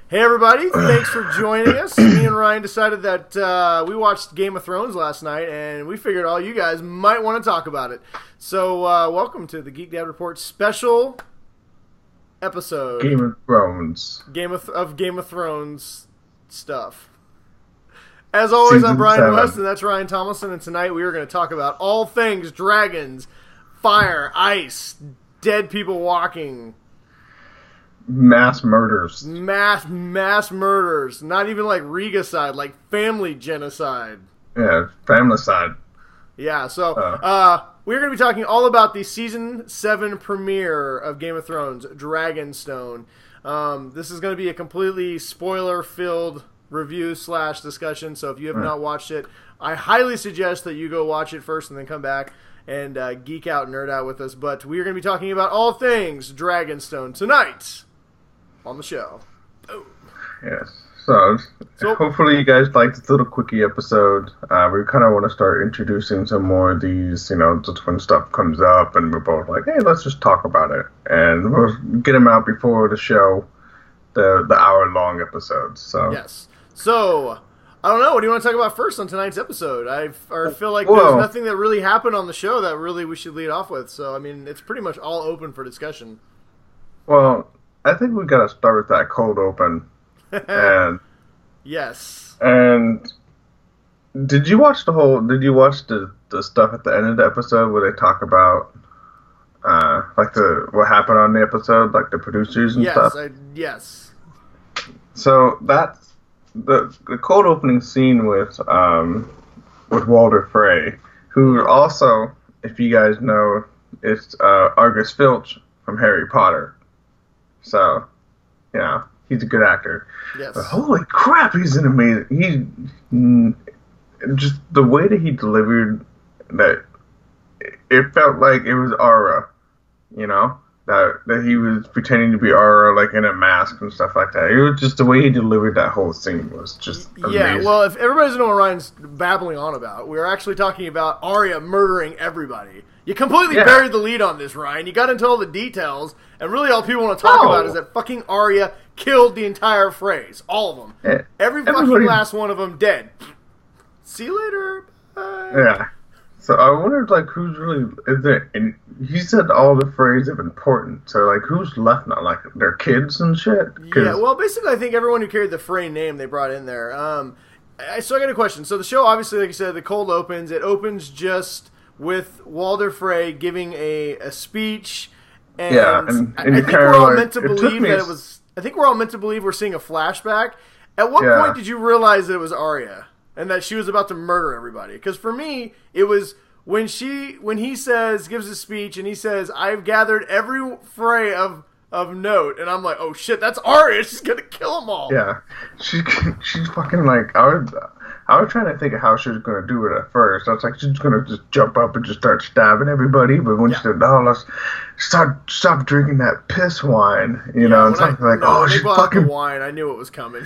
Hey everybody, thanks for joining us. Me and Ryan decided that we watched Game of Thrones last night, and we figured all you guys might want to talk about it. So welcome to the Geek Dad Report special episode. Game of Thrones. Game of Thrones stuff. As always, I'm Brian 7. West, and that's Ryan Tomlinson, and tonight we are going to talk about all things dragons, fire, ice, dead people walking. Mass murders. Mass murders. Not even like regicide, like family genocide. Yeah, family side. Yeah, so we're going to be talking all about the Season 7 premiere of Game of Thrones, Dragonstone. This is going to be a completely spoiler-filled review / discussion, so if you have not watched it, I highly suggest that you go watch it first and then come back and geek out, nerd out with us. But we are going to be talking about all things Dragonstone tonight on the show. Boom. Yes. So hopefully you guys liked this little quickie episode. We kind of want to start introducing some more of these, just when stuff comes up and we're both like, hey, let's just talk about it. And we'll get them out before the show, the hour-long episodes. So yes. So, I don't know. What do you want to talk about first on tonight's episode? I feel like there's nothing that really happened on the show that really we should lead off with. So, I mean, it's pretty much all open for discussion. Well, I think we got to start with that cold open. And yes. And did you watch the stuff at the end of the episode where they talk about what happened on the episode, like the producers and stuff? Yes. So that's the cold opening scene with Walder Frey, who also, if you guys know, is Argus Filch from Harry Potter. So, he's a good actor. Yes. But holy crap, he's an amazing. Just the way that he delivered that, it felt like it was Aura, that he was pretending to be Aura, like in a mask and stuff like that. It was just the way he delivered that whole scene was just amazing. Yeah, well, if everybody doesn't know what Ryan's babbling on about, we're actually talking about Arya murdering everybody. You completely buried the lead on this, Ryan. You got into all the details, and really all people want to talk about is that fucking Arya killed the entire Freys. All of them. Yeah. Every fucking last one of them dead. See you later. Bye. Yeah. So I wondered, who's really... And he said all the Freys are important, so, who's left now? Like, their kids and shit? Yeah, well, basically, I think everyone who carried the Frey name they brought in there. So I got a question. So the show, obviously, like you said, the cold opens. It opens just with Walder Frey giving a speech, and, I think we're all meant to believe that it was. I think we're all meant to believe we're seeing a flashback. At what point did you realize that it was Arya and that she was about to murder everybody? Because for me, it was when he gives his speech and he says, "I've gathered every Frey of note," and I'm like, "Oh shit, that's Arya! She's gonna kill them all." Yeah, she's fucking I was trying to think of how she was going to do it at first. I was like, she's going to just jump up and just start stabbing everybody. But when she said, "No, let's stop drinking that piss wine," and something she's fucking the wine. I knew it was coming.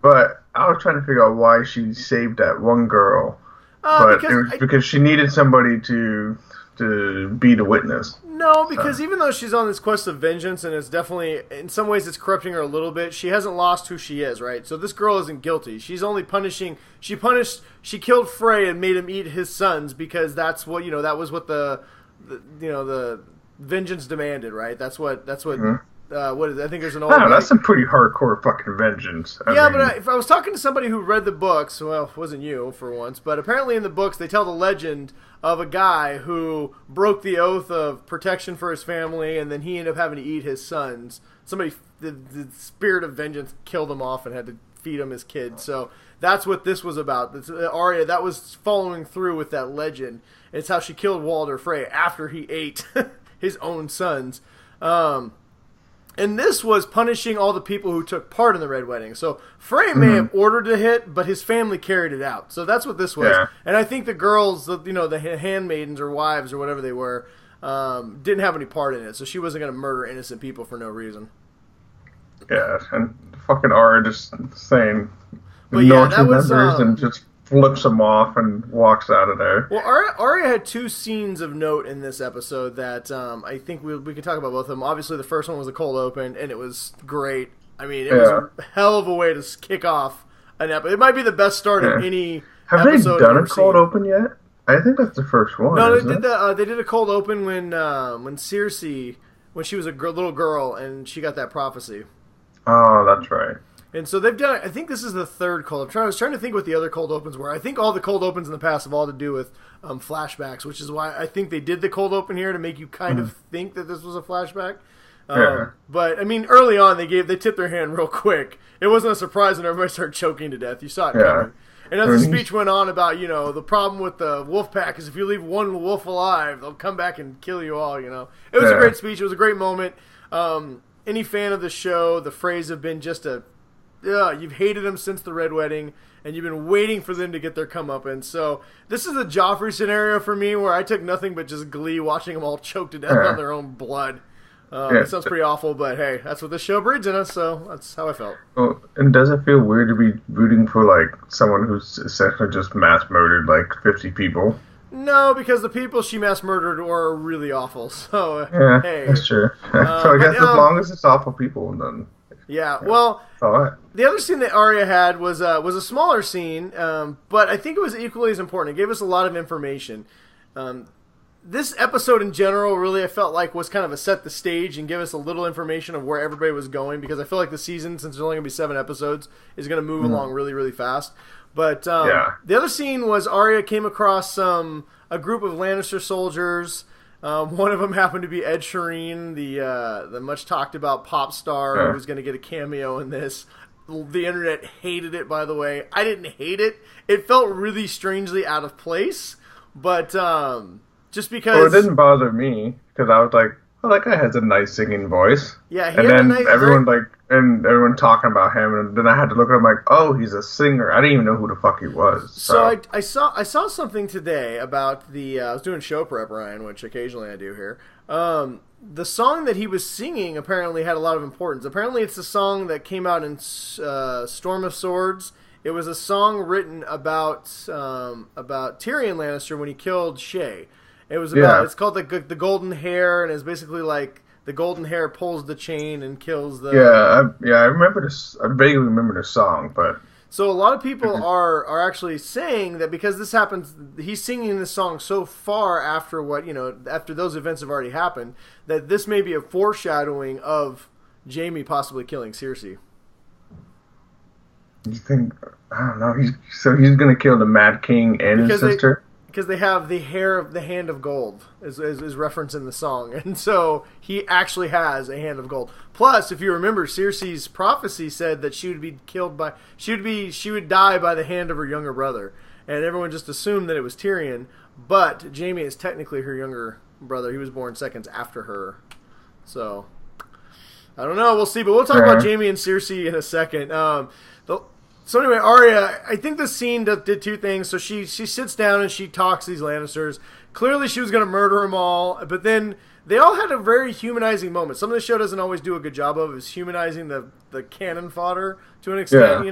But I was trying to figure out why she saved that one girl. But it was because she needed somebody to be the witness. No, because even though she's on this quest of vengeance, and it's definitely, in some ways, it's corrupting her a little bit, she hasn't lost who she is, right? So this girl isn't guilty. She's only she killed Frey and made him eat his sons because that's what, that was what the vengeance demanded, right? That's what, what is it? I think there's an old... that's some pretty hardcore fucking vengeance. But if I was talking to somebody who read the books, well, it wasn't you for once, but apparently in the books they tell the legend of a guy who broke the oath of protection for his family, and then he ended up having to eat his sons. The spirit of vengeance killed him off and had to feed him his kid. So that's what this was about. Arya, that was following through with that legend. It's how she killed Walder Frey after he ate his own sons. And this was punishing all the people who took part in the Red Wedding. So Frey may have ordered a hit, but his family carried it out. So that's what this was. Yeah. And I think the girls, the handmaidens or wives or whatever they were, didn't have any part in it. So she wasn't going to murder innocent people for no reason. Yeah, and fucking Arya just saying members and just flips him off and walks out of there. Well, Arya had two scenes of note in this episode that I think we can talk about both of them. Obviously, the first one was a cold open, and it was great. I mean, it was a hell of a way to kick off an episode. It might be the best start of any Have they episode done I've a cold seen. open yet? I think that's the first one. No, isn't it? they did a cold open when Cersei, when she was a little girl and she got that prophecy. Oh, that's right. And so they've done. I think this is the third cold. I was trying to think what the other cold opens were. I think all the cold opens in the past have all to do with flashbacks, which is why I think they did the cold open here to make you kind of think that this was a flashback. But I mean, early on they tipped their hand real quick. It wasn't a surprise when everybody started choking to death. You saw it coming. And as the speech went on about, the problem with the wolf pack is if you leave one wolf alive, they'll come back and kill you all. It was a great speech. It was a great moment. Any fan of the show, the phrase have been just you've hated them since the Red Wedding, and you've been waiting for them to get their comeuppance. So this is a Joffrey scenario for me where I took nothing but just glee watching them all choke to death on their own blood. It sounds pretty awful, but hey, that's what this show breeds in us, so that's how I felt. Well, and does it feel weird to be rooting for, someone who's essentially just mass murdered, 50 people? No, because the people she mass murdered were really awful, so hey. That's true. So I guess as long as it's awful people, then... Yeah, well, the other scene that Arya had was a smaller scene, but I think it was equally as important. It gave us a lot of information. This episode in general really I felt like was kind of a set the stage and give us a little information of where everybody was going, because I feel like the season, since there's only going to be 7 episodes, is going to move along really, really fast. But the other scene was Arya came across a group of Lannister soldiers. One of them happened to be Ed Sheeran, the much talked about pop star who was going to get a cameo in this. The internet hated it, by the way. I didn't hate it. It felt really strangely out of place, but just because... Well, it didn't bother me, because I was like, oh, that guy has a nice singing voice. Yeah, he and had then a nice... everyone talking about him, and then I had to look at him like, oh, he's a singer. I didn't even know who the fuck he was. So I saw something today about the... I was doing show prep, Ryan, which occasionally I do here. The song that he was singing apparently had a lot of importance. Apparently it's the song that came out in Storm of Swords. It was a song written about Tyrion Lannister when he killed Shay. It was about. It's called the Golden Hair, and it's basically like the golden hair pulls the chain and kills the. I remember this. I vaguely remember the song, but. So a lot of people are actually saying that because this happens, he's singing this song so far after after those events have already happened, that this may be a foreshadowing of Jaime possibly killing Cersei. You think? I don't know. He's going to kill the Mad King and his sister? Because they have the hand of gold is referenced in the song, and so he actually has a hand of gold. Plus, if you remember, Cersei's prophecy said that she would die by the hand of her younger brother, and everyone just assumed that it was Tyrion. But Jaime is technically her younger brother. He was born seconds after her, so I don't know. We'll see, but we'll talk about Jaime and Cersei in a second. So anyway, Arya, I think this scene did two things. So she sits down and she talks to these Lannisters. Clearly she was going to murder them all, but then they all had a very humanizing moment. Something the show doesn't always do a good job of is humanizing the cannon fodder to an extent,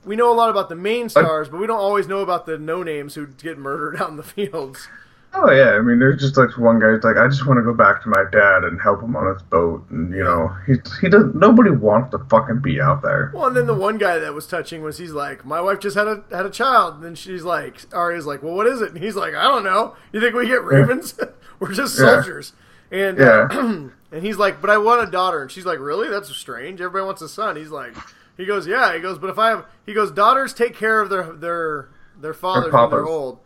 We know a lot about the main stars, but we don't always know about the no-names who get murdered out in the fields. Oh, yeah. I mean, there's just one guy who's like, I just want to go back to my dad and help him on his boat. And, he doesn't, nobody wants to fucking be out there. Well, and then the one guy that was touching was, he's like, my wife just had a child. And then she's like, Arya's like, well, what is it? And he's like, I don't know. You think we get ravens? We're just soldiers. And and he's like, but I want a daughter. And she's like, really? That's strange. Everybody wants a son. He goes, yeah. He goes, but daughters take care of their fathers when they're old.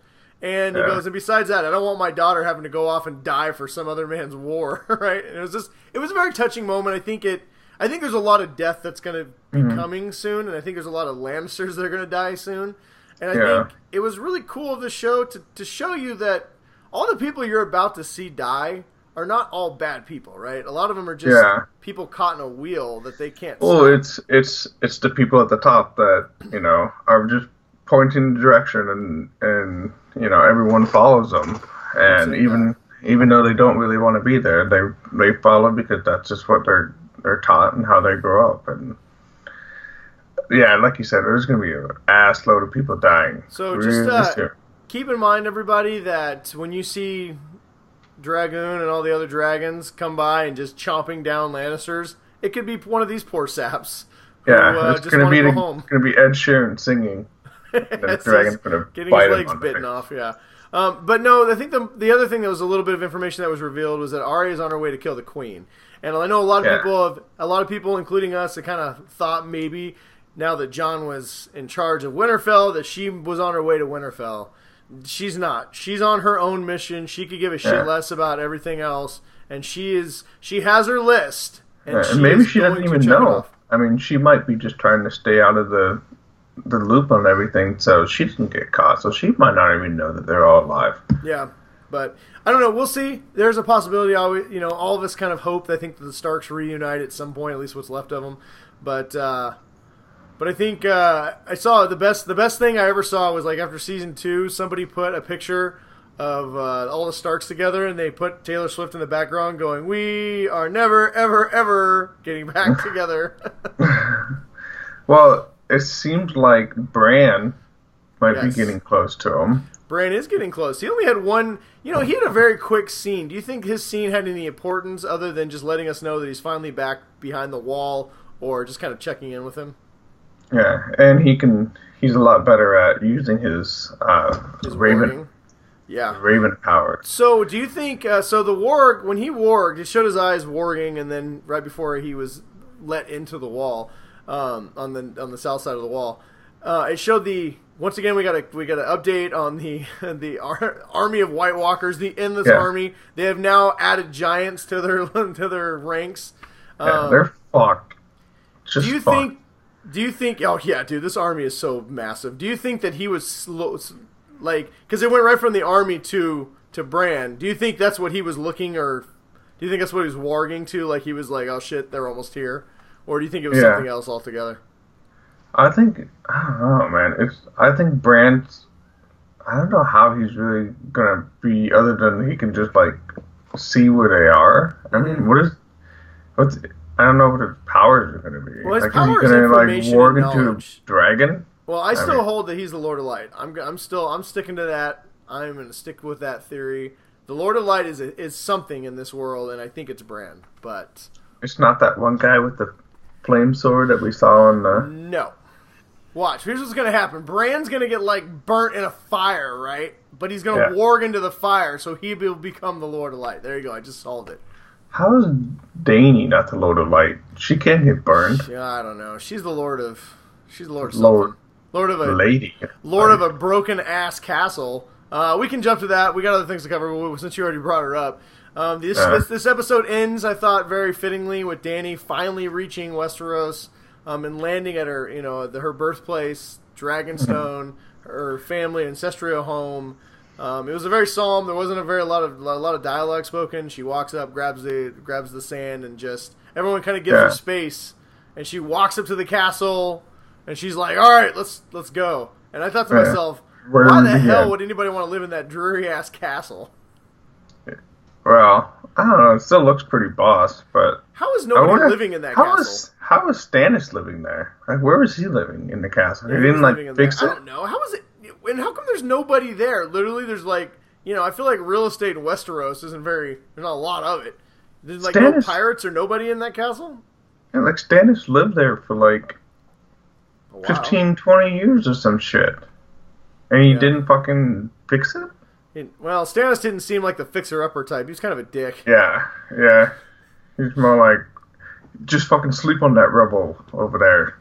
And he goes, and besides that, I don't want my daughter having to go off and die for some other man's war, right? And it was a very touching moment. I think there's a lot of death that's going to be coming soon, and I think there's a lot of Lannisters that are going to die soon. And I think it was really cool of the show to show you that all the people you're about to see die are not all bad people, right? A lot of them are just people caught in a wheel that they can't stop. Well, it's the people at the top that, are just pointing the direction and everyone follows them, and even though they don't really want to be there, they follow because that's just what they're taught and how they grow up. And like you said, there's going to be an ass load of people dying. So just keep in mind, everybody, that when you see Dragoon and all the other dragons come by and just chomping down Lannisters, it could be one of these poor saps. Yeah, it's going to be Ed Sheeran singing. And the dragon's going to getting bite his him legs on the bitten face. off. Yeah. But no, I think the other thing that was a little bit of information that was revealed was that Arya is on her way to kill the queen. And I know a lot of people, including us, that kind of thought maybe now that Jon was in charge of Winterfell that she was on her way to Winterfell. She's not. She's on her own mission. She could give a shit less about everything else, and she has her list. And maybe she doesn't even know. I mean, she might be just trying to stay out of the loop on everything, so she doesn't get caught. So she might not even know that they're all alive. Yeah, but I don't know. We'll see. There's a possibility. All of us kind of hope. I think that the Starks reunite at some point, at least what's left of them. But I think I saw the best thing I ever saw was like after season 2, somebody put a picture of all the Starks together, and they put Taylor Swift in the background going, "We are never, ever, ever getting back together." Well, it seems like Bran might be getting close to him. Bran is getting close. He only had one, he had a very quick scene. Do you think his scene had any importance other than just letting us know that he's finally back behind the wall, or just kind of checking in with him? Yeah, and he's a lot better at using his Raven. Yeah. Raven power. So, do you think the warg, when he warged, it showed his eyes warging, and then right before he was let into the wall, on the south side of the wall, it showed once again we got an update on the army of White Walkers, the endless army. They have now added giants to their ranks. They're fucked. Do you think? Oh yeah, dude, this army is so massive. Do you think that he was slow, because it went right from the army to Bran? Do you think that's what he was looking, or do you think that's what he was warging to? Like he was like, oh shit, they're almost here, or do you think it was something else altogether? I don't know, man. I think Bran's. I don't know how he's really gonna be, other than he can just like see where they are. I mean, what's I don't know what his powers are going to be. Well, his power is information and into knowledge. A dragon? Well, I still hold that he's the Lord of Light. I'm sticking to that. I'm going to stick with that theory. The Lord of Light is something in this world, and I think it's Bran. But it's not that one guy with the flame sword that we saw in the... No. Watch. Here's what's going to happen. Bran's going to get, burnt in a fire, right? But he's going to warg into the fire, so he will become the Lord of Light. There you go. I just solved it. How is Dany not the Lord of Light? She can't get burned. Yeah, I don't know. She's the Lord of something. Lord of a lady. Lord of a broken ass castle. We can jump to that. We got other things to cover, but since you already brought her up. This episode ends, I thought, very fittingly with Dany finally reaching Westeros, and landing at her, her birthplace, Dragonstone, her family ancestral home. It was a very solemn. There wasn't a lot of dialogue spoken. She walks up, grabs the sand, and just everyone kind of gives her space. And she walks up to the castle, and she's like, "All right, let's go." And I thought to myself, why the hell would anybody want to live in that dreary ass castle? Well, I don't know. It still looks pretty boss, but how is nobody living in that castle? How is Stannis living there? Like, where was he living in the castle? He didn't fix it. I don't know. How is it? And how come there's nobody there? Literally, there's I feel like real estate in Westeros there's not a lot of it. There's no pirates or nobody in that castle? Yeah, Stannis lived there for 15, 20 years or some shit. And he didn't fucking fix it? Well, Stannis didn't seem like the fixer-upper type. He was kind of a dick. Yeah. He's more like, just fucking sleep on that rubble over there.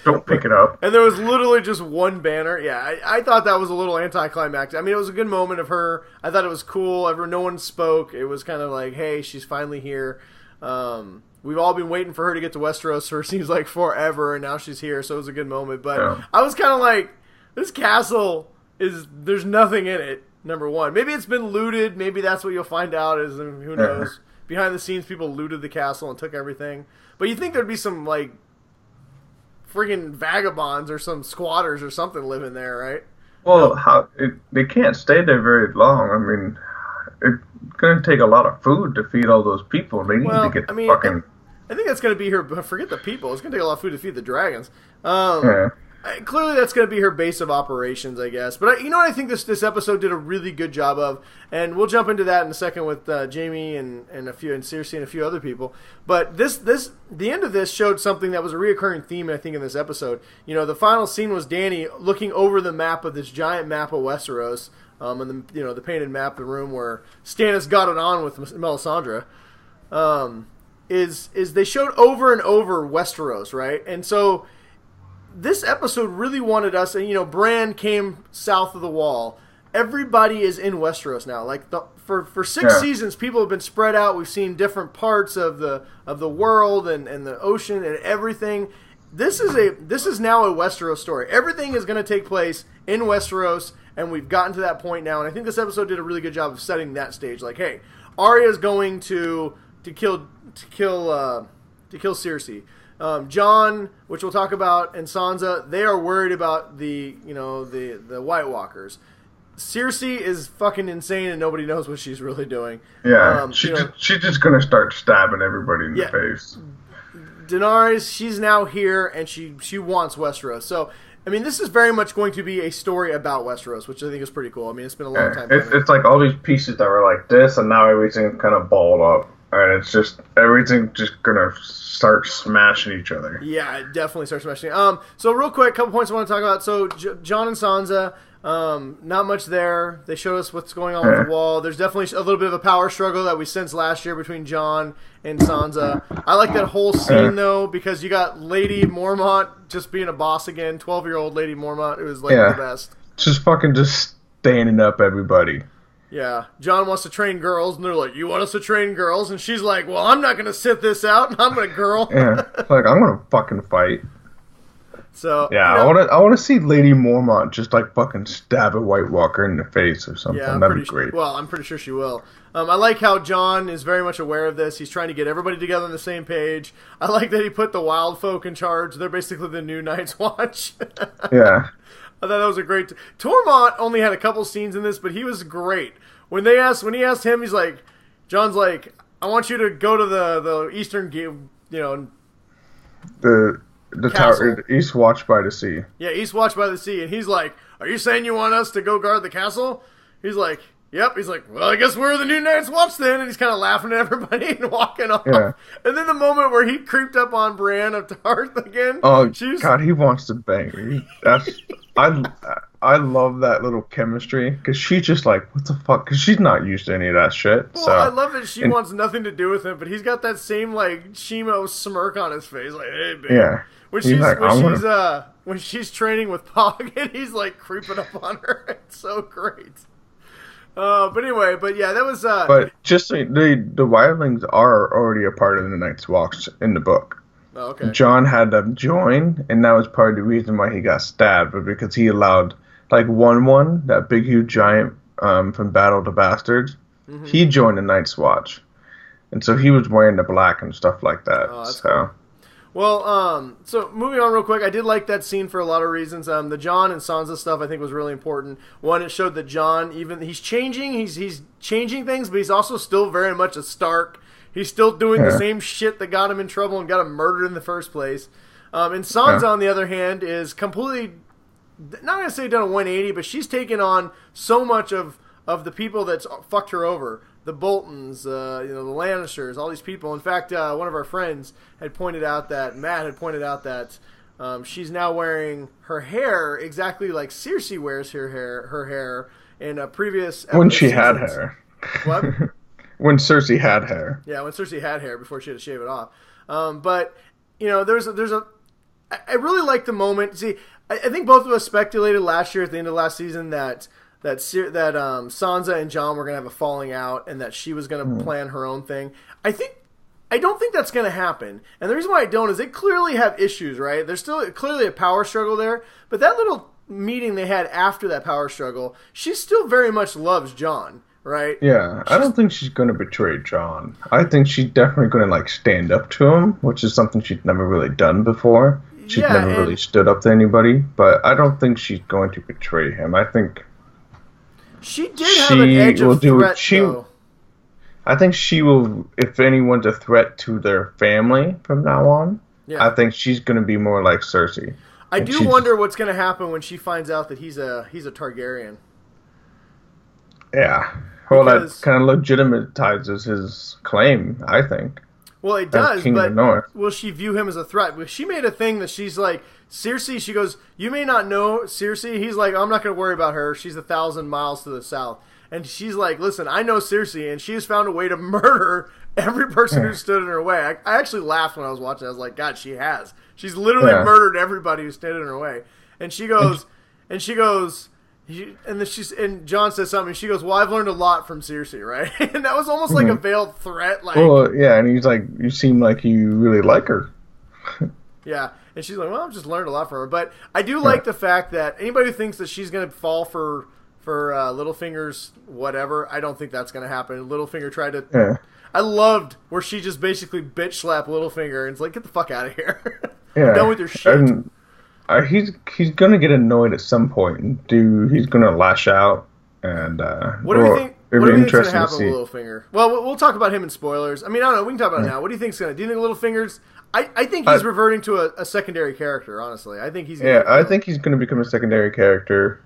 Don't pick it up. And there was literally just one banner. Yeah, I thought that was a little anticlimactic. I mean, it was a good moment of her. I thought it was cool. No one spoke. It was kind of like, hey, she's finally here. We've all been waiting for her to get to Westeros for it seems like forever, and now she's here, so it was a good moment. But I was kind of like, this castle there's nothing in it, number one. Maybe it's been looted. Maybe that's what you'll find out is, who knows. Behind the scenes, people looted the castle and took everything. But you think there'd be some, friggin' vagabonds or some squatters or something living there, right? Well, they can't stay there very long. I mean, it's going to take a lot of food to feed all those people. They need to get fucking... I think that's going to be her... Forget the people. It's going to take a lot of food to feed the dragons. clearly that's going to be her base of operations, I guess. But you know what I think this episode did a really good job of, and we'll jump into that in a second with Jamie and Cersei and a few other people. But the end of this showed something that was a reoccurring theme, I think, in this episode. You know, the final scene was Dany looking over the map of this giant map of Westeros, and the painted map, the room where Stannis got it on with Melisandre. Is they showed over and over Westeros, right? And so this episode really wanted us, and Bran came south of the Wall. Everybody is in Westeros now. Like for 6 seasons, people have been spread out. We've seen different parts of the world and the ocean and everything. This is now a Westeros story. Everything is going to take place in Westeros, and we've gotten to that point now. And I think this episode did a really good job of setting that stage. Like, hey, Arya's going to kill Cersei. Jon, which we'll talk about, and Sansa, they are worried about the White Walkers. Cersei is fucking insane, and nobody knows what she's really doing. Yeah, she's just gonna start stabbing everybody in the face. Daenerys, she's now here, and she wants Westeros. So, I mean, this is very much going to be a story about Westeros, which I think is pretty cool. I mean, it's been a long time. It's like all these pieces that were like this, and now everything's kind of balled up. And it's just, everything just gonna start smashing each other. Yeah, it definitely starts smashing. So real quick, a couple points I want to talk about. So Jon and Sansa, not much there. They showed us what's going on with the Wall. There's definitely a little bit of a power struggle that we sensed last year between Jon and Sansa. I like that whole scene, though, because you got Lady Mormont just being a boss again, 12-year-old Lady Mormont. It was like the best. Just standing up everybody. Yeah, Jon wants to train girls, and they're like, "You want us to train girls?" And she's like, "Well, I'm not going to sit this out, and I'm going to girl." Yeah, like, I'm going to fucking fight. So yeah, I want to see Lady Mormont just like fucking stab a White Walker in the face or something. Yeah, that'd be great. Well, I'm pretty sure she will. I like how Jon is very much aware of this. He's trying to get everybody together on the same page. I like that he put the wild folk in charge. They're basically the new Night's Watch. Yeah. I thought that was a great... Tormont only had a couple scenes in this, but he was great. When he asked him, he's like... John's like, I want you to go to the Eastern... The tower... East Watch by the Sea. Yeah, East Watch by the Sea. And he's like, are you saying you want us to go guard the castle? He's like... Yep, he's like, well, I guess we're the new Night's Watch then, and he's kind of laughing at everybody and walking off. Yeah. And then the moment where he creeped up on Brienne of Tarth again. Oh, God, he wants to bang her. I love that little chemistry, because she's just like, what the fuck? Because she's not used to any of that shit. Well, I love that she wants nothing to do with him, but he's got that same, like, Shimo smirk on his face, like, hey, babe. Yeah. When she's training with Pog, and he's, like, creeping up on her. It's so great. But anyway, that was... But just the wildlings are already a part of the Night's Watch in the book. Oh, okay. Jon had them join, and that was part of the reason why he got stabbed, but because he allowed, like, that big, huge giant from Battle of the Bastards, he joined the Night's Watch. And so he was wearing the black and stuff like that. Oh, that's cool. Well, so moving on real quick, I did like that scene for a lot of reasons. The Jon and Sansa stuff I think was really important. One, it showed that Jon, he's changing, he's changing things, but he's also still very much a Stark. He's still doing the same shit that got him in trouble and got him murdered in the first place. And Sansa, on the other hand, is completely, not going to say done a 180, but she's taken on so much of the people that's fucked her over. The Boltons, the Lannisters, all these people. In fact, one of our friends had pointed out that, Matt had pointed out that she's now wearing her hair exactly like Cersei wears her hair in a previous episode. When she had hair. What? When Cersei had hair. Yeah, when Cersei had hair before she had to shave it off. But, I really like the moment. See, I think both of us speculated last year at the end of last season that Sansa and Jon were going to have a falling out and that she was going to plan her own thing. I don't think that's going to happen. And the reason why I don't is they clearly have issues, right? There's still clearly a power struggle there. But that little meeting they had after that power struggle, she still very much loves Jon, right? Yeah, I don't think she's going to betray Jon. I think she's definitely going to, like, stand up to him, which is something she's never really done before. She's never really stood up to anybody. But I don't think she's going to betray him. I think... She did have an edge of threat, though. I think she will, if anyone's a threat to their family from now on, I think she's going to be more like Cersei. I do wonder what's going to happen when she finds out that he's a Targaryen. Yeah. Well, that kind of legitimizes his claim, I think. Well, it does, but will she view him as a threat? She made a thing that she's like, Cersei, she goes, you may not know Cersei. He's like, I'm not going to worry about her. She's 1,000 miles to the south. And she's like, listen, I know Cersei, and she has found a way to murder every person who stood in her way. I actually laughed when I was watching. I was like, God, she has. She's literally murdered everybody who stood in her way. And she goes, and John says something, and she goes, well, I've learned a lot from Cersei, right? And that was almost like a veiled threat. Like, well, yeah, and he's like, you seem like you really like her. Yeah, and she's like, well, I've just learned a lot from her. But I do like the fact that anybody who thinks that she's going to fall for Littlefinger's whatever, I don't think that's going to happen. Littlefinger tried to... Yeah. I loved where she just basically bitch slapped Littlefinger and it's like, get the fuck out of here. Yeah. Done with your shit. And, he's going to get annoyed at some point. He's going to lash out. And what do you think? What do you think's going to happen with Littlefinger? Well, we'll talk about him in spoilers. I mean, I don't know. We can talk about it now. What do you think's going to? Do you think Littlefinger's? I think he's reverting to a secondary character. Honestly, I think he's. I think he's going to become a secondary character.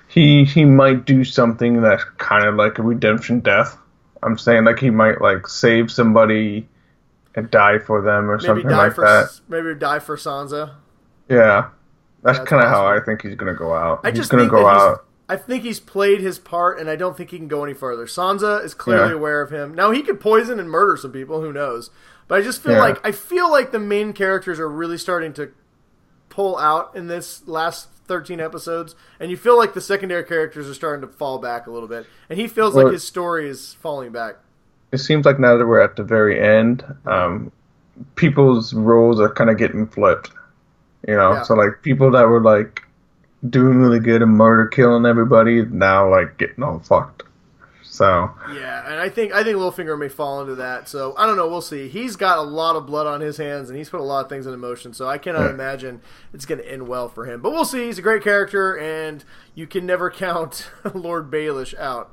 He might do something that's kind of like a redemption death. I'm saying like he might like save somebody and die for them or something like that. Maybe die for Sansa. Yeah, that's kind of how I think he's going to go out. He's going to go out. I think he's played his part, and I don't think he can go any further. Sansa is clearly aware of him. Now, he could poison and murder some people, who knows? But I just feel like the main characters are really starting to pull out in this last 13 episodes, and you feel like the secondary characters are starting to fall back a little bit. And he feels like his story is falling back. It seems like now that we're at the very end, people's roles are kind of getting flipped. You know? Yeah. So, like, people that were, like, doing really good and killing everybody, now like getting all fucked. So yeah, and I think Littlefinger may fall into that. So I don't know. We'll see. He's got a lot of blood on his hands, and he's put a lot of things in motion. So I cannot imagine it's going to end well for him. But we'll see. He's a great character, and you can never count Lord Baelish out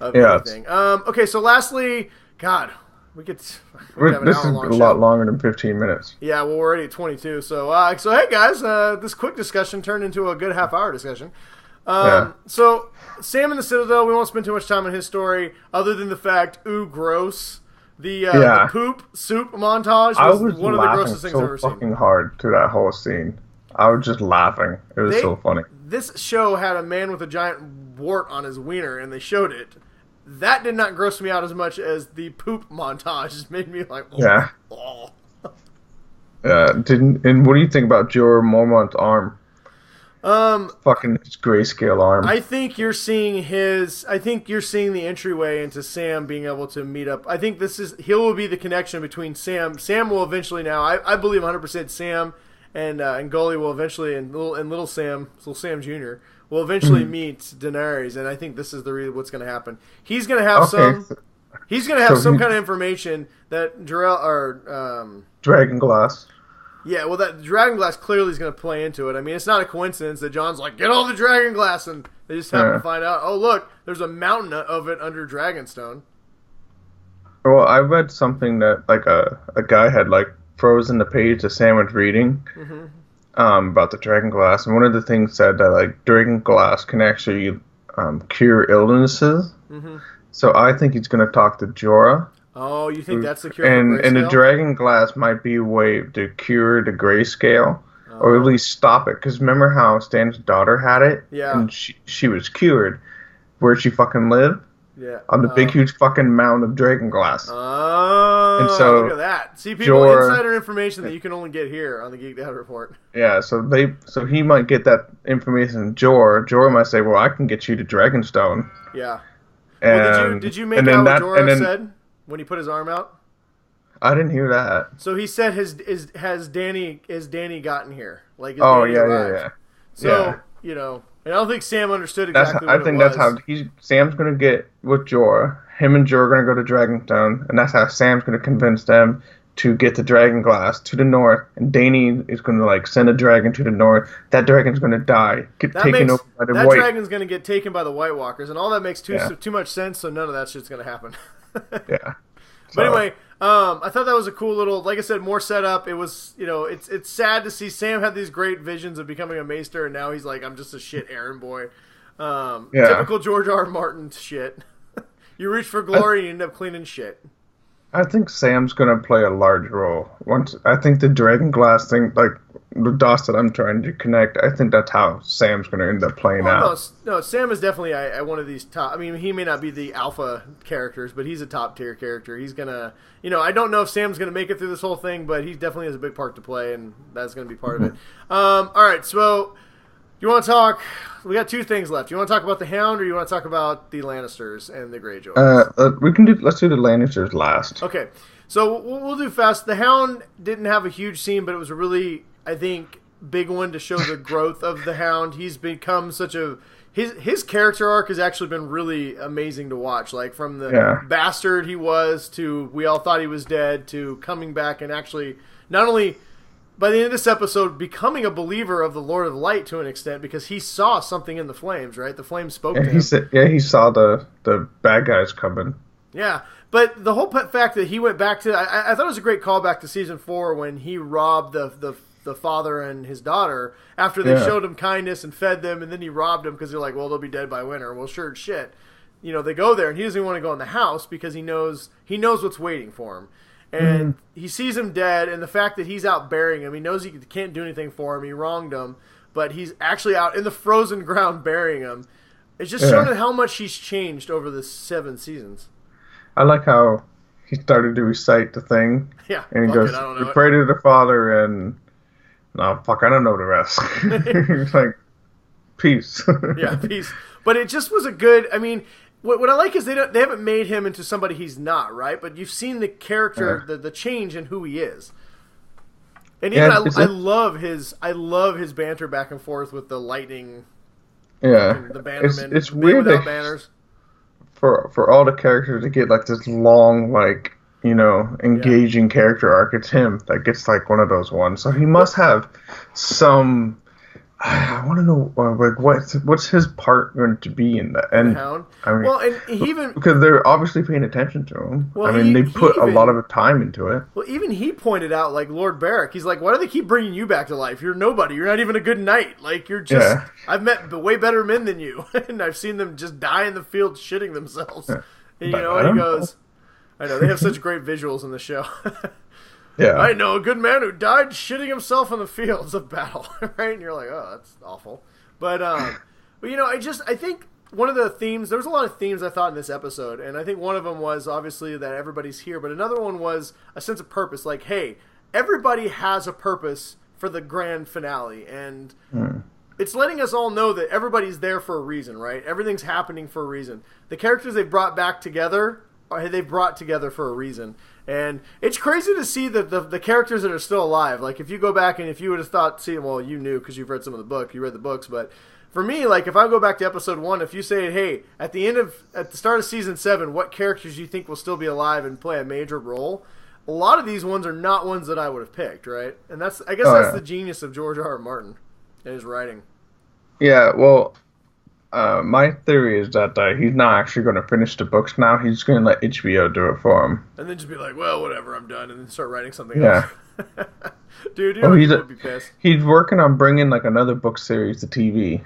of anything. Okay, so lastly, God. This is a lot longer than 15 minutes. Yeah, well, we're already at 22. So hey, guys, this quick discussion turned into a good half-hour discussion. So, Sam in the Citadel, we won't spend too much time on his story, other than the fact, gross. The poop soup montage was one of the grossest things I've ever seen. I was fucking hard to that whole scene. I was just laughing. It was so funny. This show had a man with a giant wart on his wiener, and they showed it. That did not gross me out as much as the poop montage. It made me like, oh. Yeah. Oh. And what do you think about Jorah Mormont's arm? Fucking his grayscale arm. I think you're seeing the entryway into Sam being able to meet up. I think he will be the connection between Sam. Sam will eventually now. I believe 100% Sam and Gully will eventually and little Sam Jr. will eventually meet Daenerys, and I think this is what's going to happen. He's going to have some kind of information that Dragonglass. Yeah, well, that Dragonglass clearly is going to play into it. I mean, it's not a coincidence that John's like, get all the Dragonglass, and they just happen to find out, oh, look, there's a mountain of it under Dragonstone. Well, I read something that, like, a guy had, like, frozen the page that Sam was reading about the Dragonglass, and one of the things said that, like, Dragonglass can actually cure illnesses. Mm-hmm. So I think he's going to talk to Jorah. Oh, you think that's the cure? And the Dragonglass might be a way to cure the grayscale, or at least stop it. Because remember how Stan's daughter had it? Yeah. And she was cured. Where'd she fucking live? Yeah. On the big, huge fucking mound of Dragonglass. Oh, and so look at that. See, people, insider information that you can only get here on the Geek Dad Report. Yeah, so he might get that information. Jorah might say, well, I can get you to Dragonstone. Yeah. Well, did you make out what Jorah said when he put his arm out? I didn't hear that. So he said, has Danny gotten here? Like, yeah. So, you know, and I don't think Sam understood exactly what it was. I think that's how Sam's going to get with Jorah. Him and Jorah are going to go to Dragonstone, and that's how Sam's going to convince them to get the Dragonglass to the north, and Dany is going to, like, send a dragon to the north. That dragon's going to die, taken over by the White. That dragon's going to get taken by the White Walkers, and all that makes too much sense, so none of that shit's going to happen. Yeah. But So, anyway, I thought that was a cool little, like I said, more setup. It was, it's sad to see Sam had these great visions of becoming a maester, and now he's like, I'm just a shit errand boy. Typical George R. R. Martin shit. You reach for glory and you end up cleaning shit. I think Sam's going to play a large role. I think the dragon glass thing, like the dots that I'm trying to connect, I think that's how Sam's going to end up playing out. No, Sam is definitely one of these top. I mean, he may not be the alpha characters, but he's a top tier character. He's gonna, I don't know if Sam's gonna make it through this whole thing, but he definitely has a big part to play, and that's gonna be part of it. All right, so you want to talk? We got two things left. You want to talk about the Hound, or you want to talk about the Lannisters and the Greyjoys? Let's do the Lannisters last. Okay, so we'll do fast. The Hound didn't have a huge scene, but it was a really, I think, big one to show the growth of the Hound. He's become such a his character arc has actually been really amazing to watch. Like from the bastard he was to we all thought he was dead to coming back and actually not only by the end of this episode becoming a believer of the Lord of Light to an extent because he saw something in the flames. Right, the flames spoke to him. He saw the bad guys coming. Yeah. But the whole fact that he went back to I thought it was a great callback to season 4 when he robbed the father and his daughter after they showed him kindness and fed them, and then he robbed them because they're like, well, they'll be dead by winter. Well, sure as shit. They go there, and he doesn't even want to go in the house because he knows what's waiting for him. And he sees him dead, and the fact that he's out burying him, he knows he can't do anything for him. He wronged him, but he's actually out in the frozen ground burying him. It's just showing how much he's changed over the 7 seasons. I like how he started to recite the thing. Yeah. And he goes, we pray to the Father and... No, fuck, I don't know the rest. It's like, peace. Yeah, peace. But it just was a good... I mean, what I like is they haven't made him into somebody he's not, right? But you've seen the character, the change in who he is. And even I love his banter back and forth with the lightning... Yeah. The bannermen. It's weird without banners. For all the characters to get like this long, like, engaging character arc, it's him that gets like one of those ones. So he must have some. I want to know like what's his part going to be in that? And Hound. I mean, well, and he even because they're obviously paying attention to him. Well, I mean, they put a lot of time into it. Well, even he pointed out, like Lord Barrick, he's like, why do they keep bringing you back to life? You're nobody. You're not even a good knight. Like you're just. Yeah. I've met way better men than you, and I've seen them just die in the field shitting themselves. Yeah. And, and he goes, I know they have such great visuals in the show. Yeah, I know a good man who died shitting himself in the fields of battle, right? And you're like, oh, that's awful. But I think one of the themes, there was a lot of themes I thought in this episode, and I think one of them was obviously that everybody's here, but another one was a sense of purpose. Like, hey, everybody has a purpose for the grand finale, and it's letting us all know that everybody's there for a reason, right? Everything's happening for a reason. The characters they've brought back together, they've brought together for a reason. And it's crazy to see the characters that are still alive. Like, if you go back and if you would have thought, well, you knew because you've read some of the book, you read the books, but for me, like, if I go back to episode 1, if you say, hey, at the start of season 7, what characters you think will still be alive and play a major role, a lot of these ones are not ones that I would have picked, right? And that's the genius of George R. R. Martin and his writing. Yeah, well, my theory is that he's not actually going to finish the books now. He's going to let HBO do it for him. And then just be like, well, whatever, I'm done, and then start writing something else. Dude, you would be pissed. He's working on bringing, like, another book series to TV.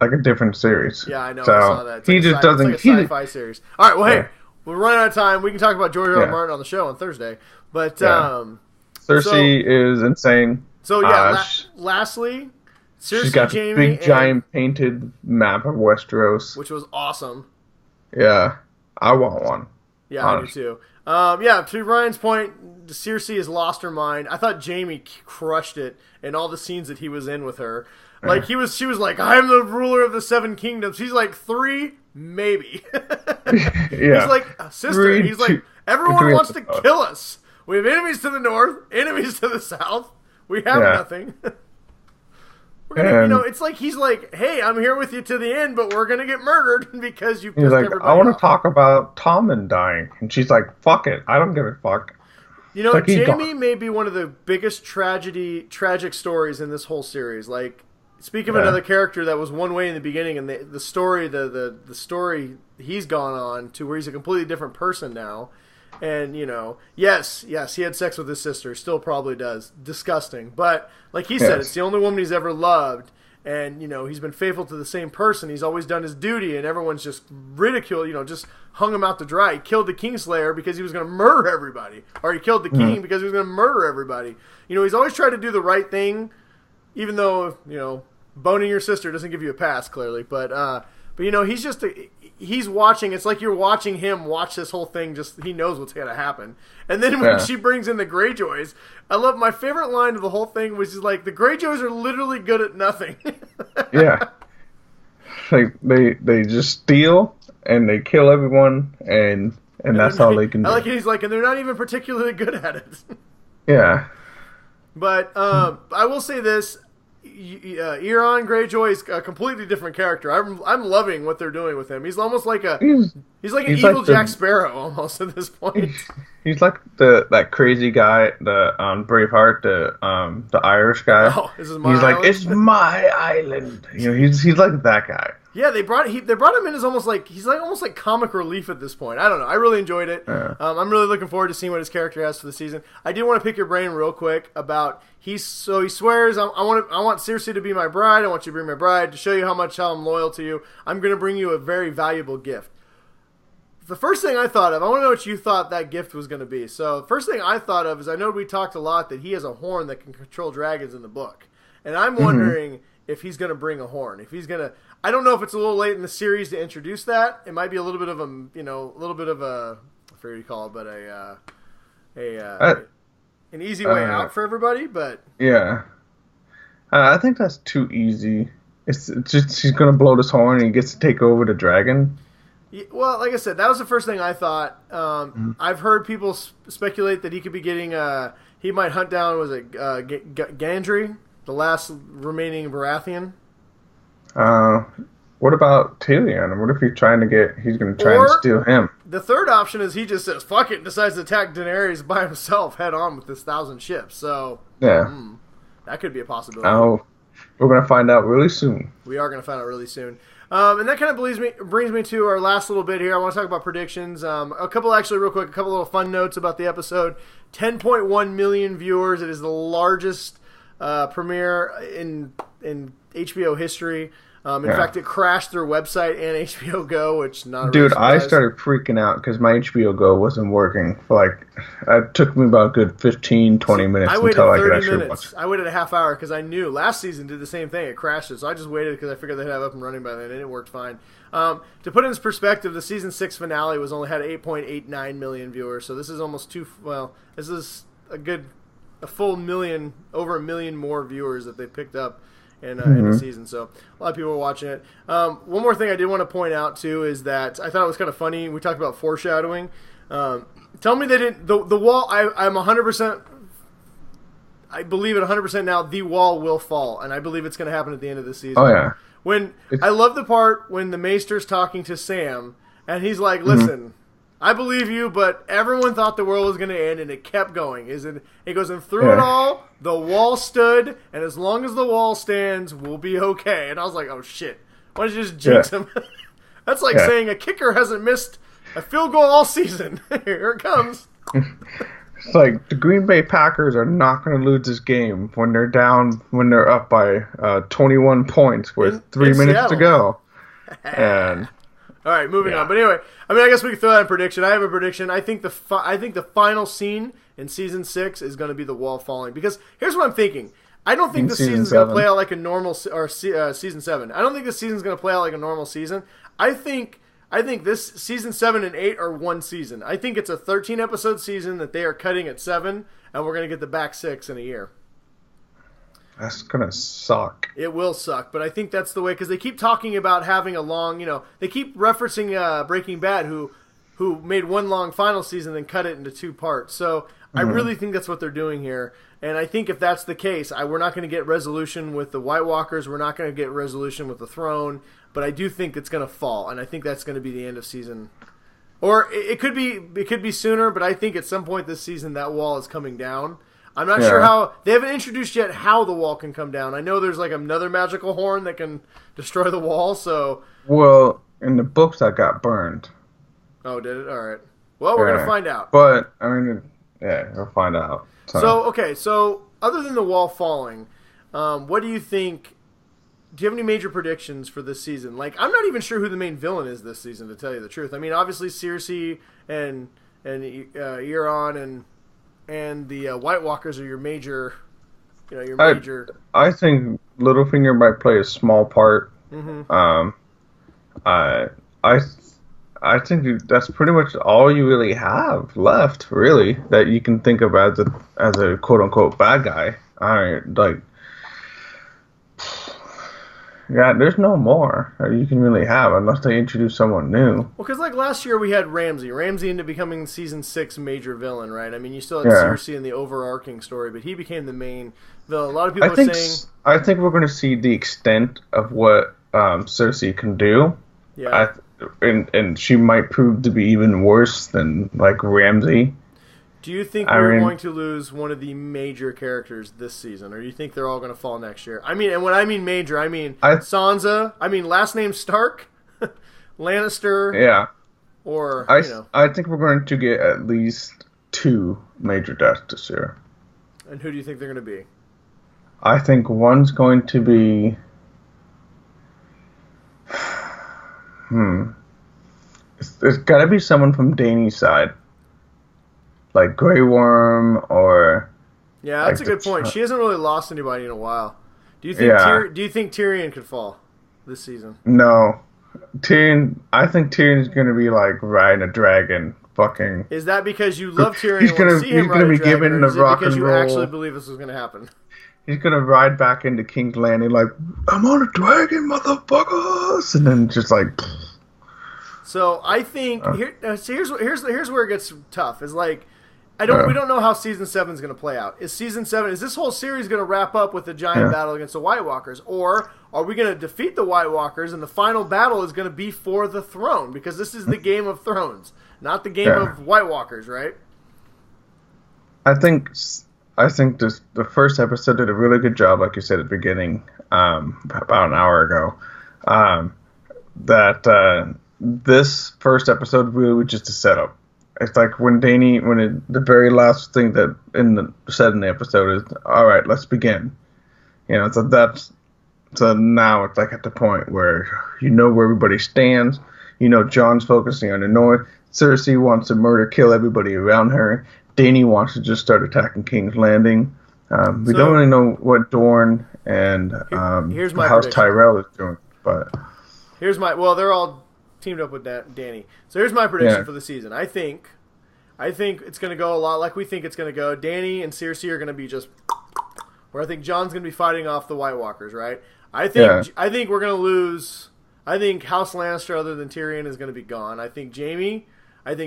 Like a different series. Yeah, I know, so I saw that. He just doesn't... It's like a sci-fi series. All right, well, hey, we're running out of time. We can talk about George R. R. Martin on the show on Thursday. But, Cersei is insane. So, lastly... She's got a big, giant painted map of Westeros. Which was awesome. Yeah. I want one. Yeah, honestly. I do too. To Ryan's point, Cersei has lost her mind. I thought Jaime crushed it in all the scenes that he was in with her. Like, she was like, I'm the ruler of the 7 kingdoms. He's like, 3? Maybe. Yeah. He's like, sister. He's like, everyone wants to kill us. We have enemies to the north, enemies to the south. We have nothing. We're gonna, it's like he's like, hey, I'm here with you to the end, but we're gonna get murdered because you pissed everybody off. I want to talk about Tommen dying, and she's like, fuck it, I don't give a fuck. Jaime may be one of the biggest tragic stories in this whole series. Like, speak of another character that was one way in the beginning, and the story, the story he's gone on to where he's a completely different person now. And, yes, he had sex with his sister. Still probably does. Disgusting. But, like he said, it's the only woman he's ever loved. And, he's been faithful to the same person. He's always done his duty, and everyone's just ridiculed, just hung him out to dry. He killed the Kingslayer because he was going to murder everybody. Or he killed the king because he was going to murder everybody. He's always tried to do the right thing, even though, boning your sister doesn't give you a pass, clearly. But he's just he's watching. It's like you're watching him watch this whole thing. Just he knows what's gonna happen. And then when she brings in the Greyjoys, I love my favorite line of the whole thing, which is like the Greyjoys are literally good at nothing. Yeah, like they just steal and they kill everyone, and that's all they can do. I like it. He's like, and they're not even particularly good at it. Yeah, but I will say this. Euron Greyjoy is a completely different character. I'm loving what they're doing with him. He's almost like he's like an evil Jack Sparrow almost at this point. He's like that crazy guy, the Braveheart, the Irish guy. Oh, this is my he's island? Like, it's my island. He's like that guy. Yeah, they brought him in as almost like comic relief at this point. I don't know. I really enjoyed it. Yeah. I'm really looking forward to seeing what his character has for the season. I did want to pick your brain real quick about he swears I want Cersei to be my bride. I want you to be my bride to show you how I'm loyal to you. I'm going to bring you a very valuable gift. The first thing I thought of, I want to know what you thought that gift was going to be. So the first thing I thought of is I know we talked a lot that he has a horn that can control dragons in the book, and I'm wondering if he's going to bring a horn. If he's going to, I don't know if it's a little late in the series to introduce that. It might be a little bit of I forget what you call it, but an easy way out for everybody. But yeah, I think that's too easy. It's just he's going to blow this horn and he gets to take over the dragon. Yeah, well, like I said, that was the first thing I thought. I've heard people speculate that he could be getting. He might hunt down. Was it Gendry, the last remaining Baratheon? What about Tyrion? What if he's going to try and steal him? The third option is he just says, fuck it, and decides to attack Daenerys by himself head on with his 1,000 ships. So, yeah. That could be a possibility. Oh, we're going to find out really soon. We are going to find out really soon. And that kind of brings me to our last little bit here. I want to talk about predictions. A couple little fun notes about the episode. 10.1 million viewers. It is the largest premiere in HBO history. In fact, it crashed their website and HBO Go, which not Dude, really I started freaking out because my HBO Go wasn't working. It took me about a good 15, 20 minutes until I could actually watch it. I waited a half hour because I knew last season did the same thing. It crashed it, so I just waited because I figured they'd have it up and running by then, and it worked fine. To put it in perspective, the season 6 finale had 8.89 million viewers, so this is almost this is a full million, over a million more viewers that they picked up in the season. So a lot of people were watching it. One more thing I did want to point out too is that I thought it was kind of funny. We talked about foreshadowing. Tell me they didn't. The wall. I'm 100%. I believe it 100% now. The wall will fall, and I believe it's going to happen at the end of the season. Oh yeah. I love the part when the Maester's talking to Sam, and he's like, "Listen, I believe you, but everyone thought the world was going to end, and it kept going." He goes, and through it all, the wall stood, and as long as the wall stands, we'll be okay. And I was like, oh, shit. Why don't you just jinx him? That's like saying a kicker hasn't missed a field goal all season. Here it comes. It's like the Green Bay Packers are not going to lose this game when they're up by 21 points with 3 minutes to go. And all right, moving on. But anyway, I guess we can throw that in prediction. I have a prediction. I think the final scene in season 6 is going to be the wall falling. Because here's what I'm thinking. I don't think the season's going to play out like a normal season 7. I don't think the season's going to play out like a normal season. I think this season 7 and 8 are one season. I think it's a 13 episode season that they are cutting at 7, and we're going to get the back 6 in a year. That's going to suck. It will suck, but I think that's the way, because they keep talking about having a long, they keep referencing Breaking Bad, who made one long final season and cut it into 2 parts. So I really think that's what they're doing here. And I think if that's the case, we're not going to get resolution with the White Walkers. We're not going to get resolution with the throne. But I do think it's going to fall, and I think that's going to be the end of season. Or it could be sooner, but I think at some point this season that wall is coming down. I'm not sure how. They haven't introduced yet how the wall can come down. I know there's like another magical horn that can destroy the wall. So well, in the books that got burned. Oh, did it? All right. Well, we're going to find out. But, I mean, yeah, we'll find out. So other than the wall falling, what do you think? Do you have any major predictions for this season? Like, I'm not even sure who the main villain is this season, to tell you the truth. I mean, obviously Cersei and Euron and the White Walkers are your major, I think Littlefinger might play a small part. Mm-hmm. I think that's pretty much all you really have left, really, that you can think of as a quote unquote bad guy. Yeah, there's no more that you can really have unless they introduce someone new. Well, because like last year we had Ramsay. Ramsay ended up becoming season 6 major villain, right? I mean, you still had Cersei in the overarching story, but he became the main villain. A lot of people are saying... I think we're going to see the extent of what Cersei can do. Yeah. And she might prove to be even worse than, like, Ramsay. Do you think we're going to lose one of the major characters this season, or do you think they're all going to fall next year? I mean, and when I mean major, I mean Sansa. I mean last name Stark, Lannister. Yeah. Or I think we're going to get at least 2 major deaths this year. And who do you think they're going to be? I think one's going to be. There's got to be someone from Dany's side. Like Grey Worm or... Yeah, that's a good point. She hasn't really lost anybody in a while. Do you think Tyrion could fall this season? No. I think Tyrion's going to be like riding a dragon. Fucking... Is that because you love Tyrion he's going to be given the rock and roll. Because you actually believe this was going to happen? He's going to ride back into King's Landing like, I'm on a dragon, motherfuckers! And then just like... So I think... here's where it gets tough. Is like... we don't know how Season 7 is going to play out. Is this whole series going to wrap up with a giant battle against the White Walkers? Or are we going to defeat the White Walkers and the final battle is going to be for the throne? Because this is the Game of Thrones, not the game of White Walkers, right? I think the first episode did a really good job, like you said at the beginning, about an hour ago, that this first episode really was just a setup. It's like when the very last thing that said in the episode is, all right, let's begin. So now it's like at the point where you know where everybody stands. You know Jon's focusing on the north. Cersei wants to kill everybody around her. Dany wants to just start attacking King's Landing. We don't really know what Dorne and House Tyrell is doing, but they're all teamed up with Dany. So here's my prediction for the season. I think it's going to go a lot like we think it's going to go. Dany and Cersei are going to be just... Where I think Jon's going to be fighting off the White Walkers, right? I think we're going to lose... I think House Lannister, other than Tyrion, is going to be gone. I think Jaime and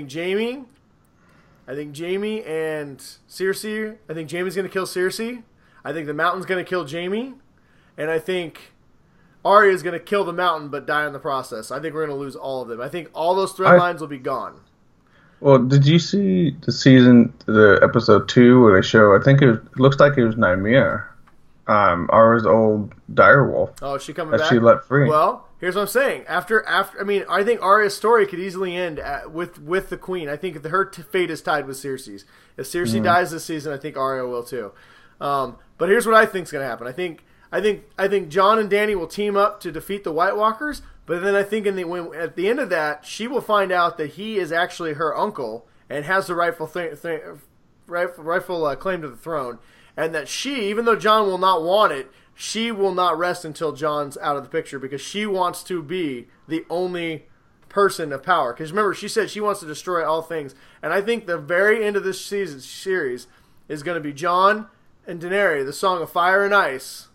Cersei... I think Jaime's going to kill Cersei. I think the Mountain's going to kill Jaime. And I think... Arya's going to kill the Mountain but die in the process. I think we're going to lose all of them. I think all those thread lines will be gone. Well, did you see the episode 2 where they show, I think it looks like it was Nymeria, Arya's old direwolf. Oh, is she coming that back? She let free. Well, here's what I'm saying. I think Arya's story could easily end with the Queen. I think her fate is tied with Cersei's. If Cersei dies this season, I think Arya will too. But here's what I think is going to happen. I think Jon and Dany will team up to defeat the White Walkers, but then I think at the end of that, she will find out that he is actually her uncle and has the rightful claim to the throne, and that she, even though Jon will not want it, she will not rest until Jon's out of the picture because she wants to be the only person of power. Because remember, she said she wants to destroy all things, and I think the very end of this series is going to be Jon and Daenerys, the Song of Fire and Ice,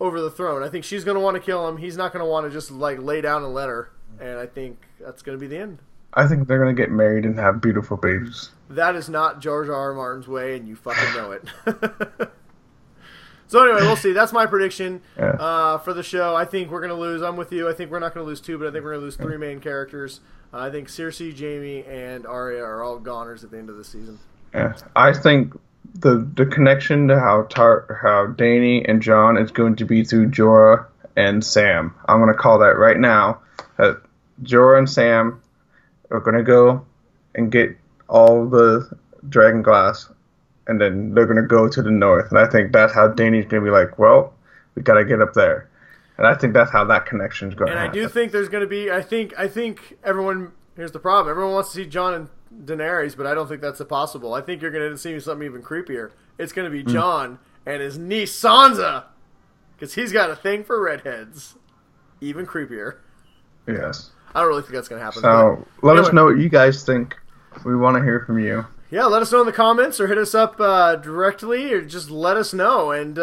over the throne. I think she's going to want to kill him. He's not going to want to just like lay down and let her. And I think that's going to be the end. I think they're going to get married and have beautiful babies. That is not George R. Martin's way, and you fucking know it. So anyway, we'll see. That's my prediction for the show. I think we're going to lose. I'm with you. I think we're not going to lose 2, but I think we're going to lose 3 main characters. I think Cersei, Jaime, and Arya are all goners at the end of the season. Yeah, I think the connection to how Dany and Jon is going to be through Jorah and Sam. I'm going to call that right now. Jorah and Sam are going to go and get all the dragon glass, and then they're gonna go to the north. And I think that's how Danny's gonna be like, well, we gotta get up there. And I think that's how that connection's going to happen. And I do think there's going to be. I think everyone. Here's the problem. Everyone wants to see Jon and Daenerys, but I don't think that's possible. I think you're going to see something even creepier. It's going to be Jon and his niece Sansa, because he's got a thing for redheads. Even creepier. Yes. I don't really think that's going to happen. So let us know what you guys think. We want to hear from you. Yeah, let us know in the comments or hit us up directly, or just let us know, and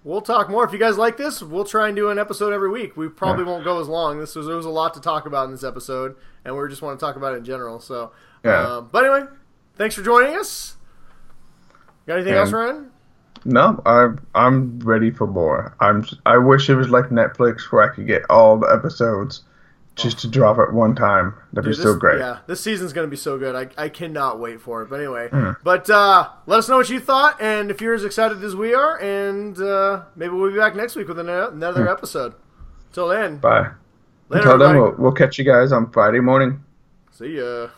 we'll talk more. If you guys like this, we'll try and do an episode every week. We probably won't go as long. There was a lot to talk about in this episode, and we just want to talk about it in general. So, but anyway, thanks for joining us. Got anything else, Ryan? No, I'm ready for more. I wish it was like Netflix where I could get all the episodes just to drop at one time. That'd be so great. Yeah, this season's going to be so good. I cannot wait for it. But anyway, but let us know what you thought, and if you're as excited as we are, and maybe we'll be back next week with another episode. Till then. Bye. Later, Until everybody. then, we'll catch you guys on Friday morning. See ya.